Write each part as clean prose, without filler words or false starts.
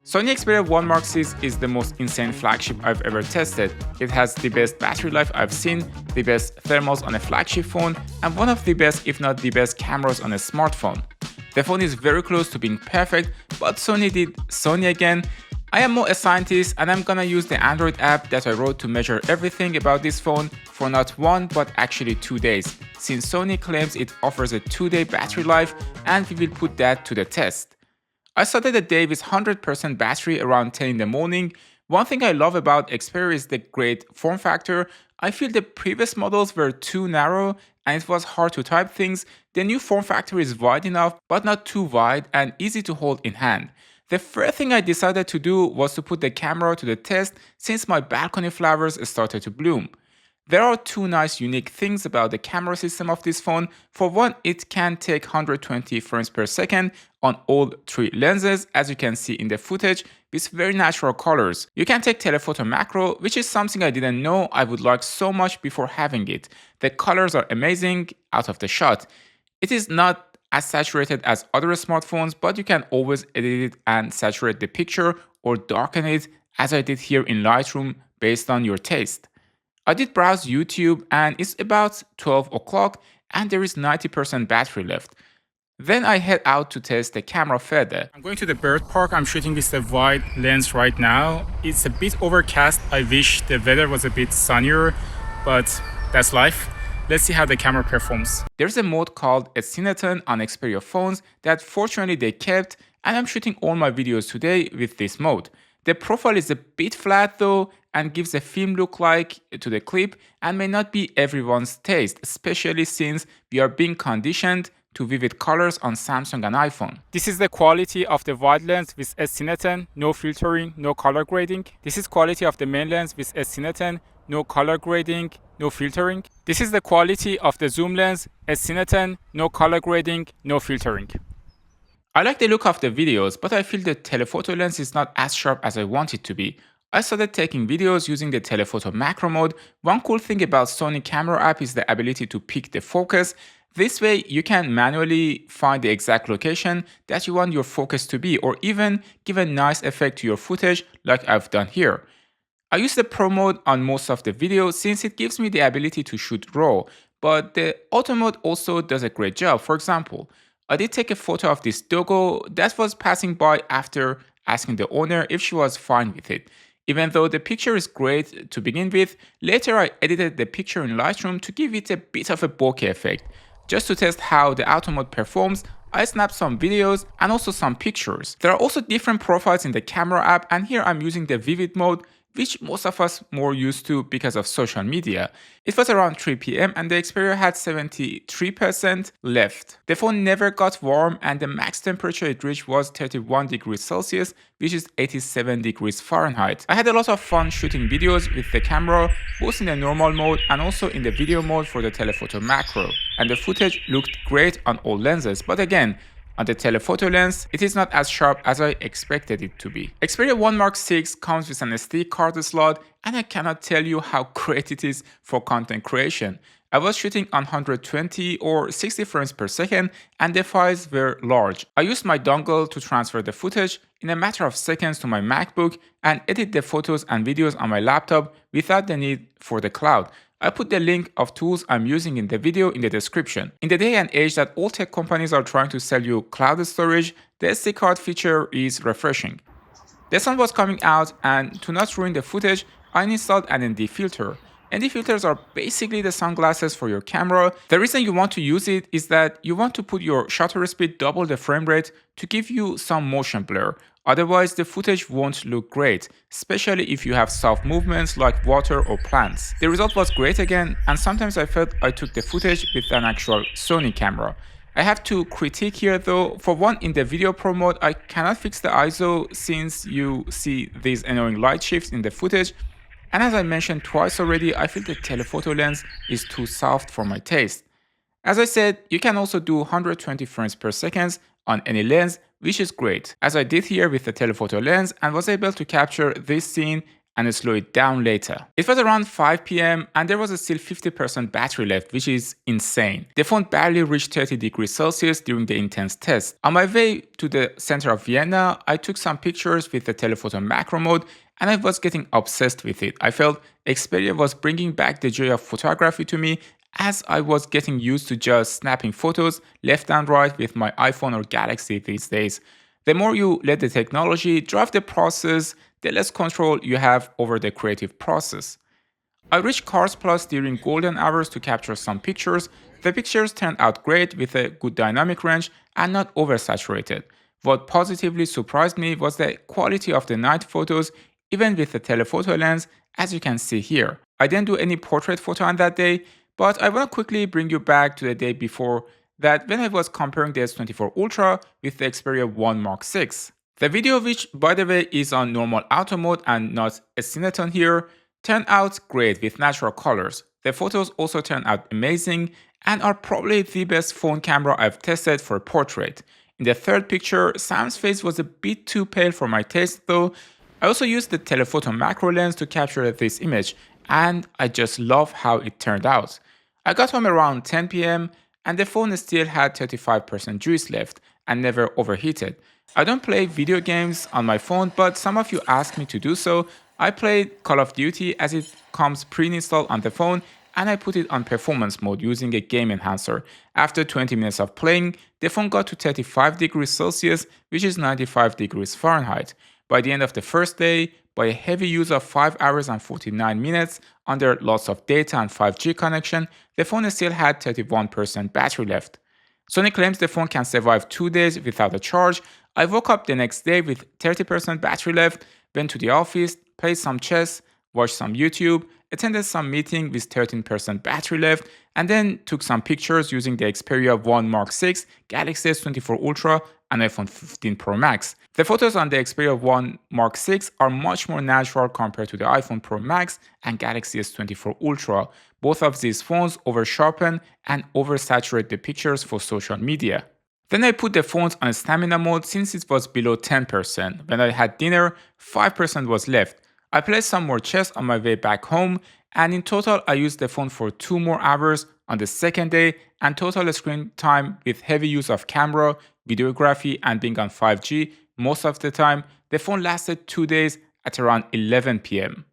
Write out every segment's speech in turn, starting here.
Sony Xperia 1 Mark VI is the most insane flagship I've ever tested. It has the best battery life I've seen, the best thermals on a flagship phone, and one of the best if not the best cameras on a smartphone. The phone is very close to being perfect, but Sony did Sony again. I am more a scientist and I'm gonna use the Android app that I wrote to measure everything about this phone for not 1 but actually 2 days, since Sony claims it offers a 2-day battery life and we will put that to the test. I started the day with 100% battery around 10 in the morning. One thing I love about Xperia is the great form factor. I feel the previous models were too narrow and it was hard to type things. The new form factor is wide enough but not too wide and easy to hold in hand. The first thing I decided to do was to put the camera to the test since my balcony flowers started to bloom. There are two nice unique things about the camera system of this phone. For one, it can take 120 frames per second on all 3 lenses, as you can see in the footage, with very natural colors. You can take telephoto macro, which is something I didn't know I would like so much before having it. The colors are amazing out of the shot. It is not as saturated as other smartphones, but you can always edit it and saturate the picture or darken it, as I did here in Lightroom, based on your taste. I did browse YouTube and it's about 12 o'clock and there is 90% battery left. Then I head out to test the camera further. I'm going to the bird park. I'm shooting with the wide lens right now. It's a bit overcast. I wish the weather was a bit sunnier, but that's life. Let's see how the camera performs. There's a mode called S-Cine on Xperia phones that fortunately they kept, and I'm shooting all my videos today with this mode. The profile is a bit flat though and gives a film look like to the clip and may not be everyone's taste, especially since we are being conditioned to vivid colors on Samsung and iPhone. This is the quality of the wide lens with S-Cine, no filtering, no color grading. This is quality of the main lens with S-Cine, no color grading, no filtering. This is the quality of the zoom lens, S-Cine, no color grading, no filtering. I like the look of the videos, but I feel the telephoto lens is not as sharp as I want it to be. I started taking videos using the telephoto macro mode. One cool thing about Sony camera app is the ability to pick the focus. This way you can manually find the exact location that you want your focus to be, or even give a nice effect to your footage like I've done here. I use the Pro mode on most of the videos since it gives me the ability to shoot raw, but the auto mode also does a great job. For example, I did take a photo of this doggo that was passing by after asking the owner if she was fine with it. Even though the picture is great to begin with, later I edited the picture in Lightroom to give it a bit of a bokeh effect. Just to test how the auto mode performs, I snapped some videos and also some pictures. There are also different profiles in the camera app, and here I'm using the vivid mode, which most of us more used to because of social media. It was around 3 p.m. and the Xperia had 73% left. The phone never got warm and the max temperature it reached was 31 degrees Celsius, which is 87 degrees Fahrenheit. I had a lot of fun shooting videos with the camera, both in the normal mode and also in the video mode for the telephoto macro. And the footage looked great on all lenses, but again, on the telephoto lens, it is not as sharp as I expected it to be. Xperia 1 Mark VI comes with an SD card slot, and I cannot tell you how great it is for content creation. I was shooting on 120 or 60 frames per second and the files were large. I used my dongle to transfer the footage in a matter of seconds to my MacBook and edit the photos and videos on my laptop without the need for the cloud. I put the link of tools I'm using in the video in the description. In the day and age that all tech companies are trying to sell you cloud storage, the SD card feature is refreshing. The sun was coming out, and to not ruin the footage, I installed an ND filter. ND filters are basically the sunglasses for your camera. The reason you want to use it is that you want to put your shutter speed double the frame rate to give you some motion blur. Otherwise, the footage won't look great, especially if you have soft movements like water or plants. The result was great again, and sometimes I felt I took the footage with an actual Sony camera. I have to critique here though. For one, in the video pro mode, I cannot fix the ISO since you see these annoying light shifts in the footage. And as I mentioned twice already, I feel the telephoto lens is too soft for my taste. As I said, you can also do 120 frames per second on any lens, which is great, as I did here with the telephoto lens and was able to capture this scene and slow it down later. It was around 5 p.m. and there was still 50% battery left, which is insane. The phone barely reached 30 degrees Celsius during the intense test. On my way to the center of Vienna, I took some pictures with the telephoto macro mode and I was getting obsessed with it. I felt Xperia was bringing back the joy of photography to me, as I was getting used to just snapping photos left and right with my iPhone or Galaxy these days. The more you let the technology drive the process, the less control you have over the creative process. I reached Cars Plus during golden hours to capture some pictures. The pictures turned out great with a good dynamic range and not oversaturated. What positively surprised me was the quality of the night photos, even with the telephoto lens, as you can see here. I didn't do any portrait photo on that day, but I want to quickly bring you back to the day before that, when I was comparing the S24 Ultra with the Xperia 1 Mark 6. The video, which by the way is on normal auto mode and not S-Cine here, turned out great with natural colors. The photos also turned out amazing and are probably the best phone camera I've tested for a portrait. In the third picture, Sam's face was a bit too pale for my taste though. I also used the telephoto macro lens to capture this image, and I just love how it turned out. I got home around 10 p.m. and the phone still had 35% juice left and never overheated. I don't play video games on my phone, but some of you asked me to do so. I played Call of Duty as it comes pre-installed on the phone, and I put it on performance mode using a game enhancer. After 20 minutes of playing, the phone got to 35 degrees Celsius, which is 95 degrees Fahrenheit. By the end of the first day, by a heavy use of 5 hours and 49 minutes under lots of data and 5G connection, the phone still had 31% battery left. Sony claims the phone can survive 2 days without a charge. I woke up the next day with 30% battery left, went to the office, played some chess, watched some YouTube, attended some meeting with 13% battery left, and then took some pictures using the Xperia 1 Mark 6, Galaxy S24 Ultra, and iPhone 15 Pro Max. The photos on the Xperia 1 Mark 6 are much more natural compared to the iPhone Pro Max and Galaxy S24 Ultra. Both of these phones oversharpen and oversaturate the pictures for social media. Then I put the phones on stamina mode since it was below 10%. When I had dinner, 5% was left. I played some more chess on my way back home, and in total I used the phone for 2 more hours on the second day, and total screen time with heavy use of camera, videography, and being on 5G most of the time, the phone lasted 2 days at around 11 p.m.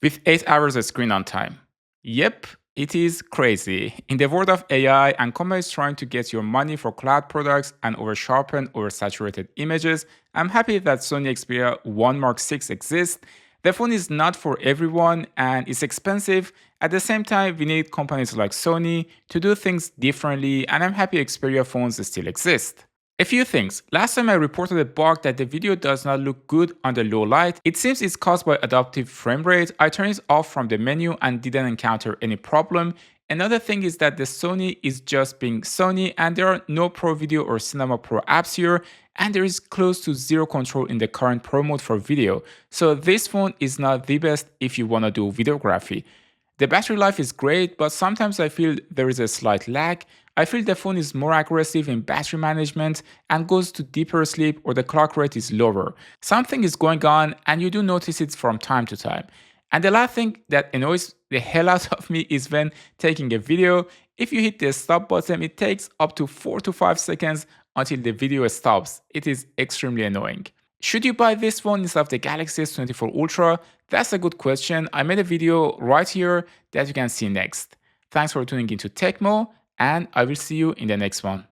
with 8 hours of screen on time. Yep, it is crazy. In the world of AI and companies trying to get your money for cloud products and oversharpen, oversaturated images, I'm happy that Sony Xperia 1 Mark 6 exists. The phone is not for everyone and it's expensive. At the same time, we need companies like Sony to do things differently, and I'm happy Xperia phones still exist. A few things. Last time I reported a bug that the video does not look good under low light. It seems it's caused by adaptive frame rate. I turned it off from the menu and didn't encounter any problem. Another thing is that the Sony is just being Sony and there are no Pro Video or Cinema Pro apps here, and there is close to zero control in the current Pro mode for video. So this phone is not the best if you want to do videography. The battery life is great, but sometimes I feel there is a slight lag. I feel the phone is more aggressive in battery management and goes to deeper sleep, or the clock rate is lower. Something is going on and you do notice it from time to time. And the last thing that annoys the hell out of me is when taking a video, if you hit the stop button, it takes up to 4 to 5 seconds until the video stops. It is extremely annoying. Should you buy this phone instead of the Galaxy S24 Ultra? That's a good question. I made a video right here that you can see next. Thanks for tuning into Tecmo, and I will see you in the next one.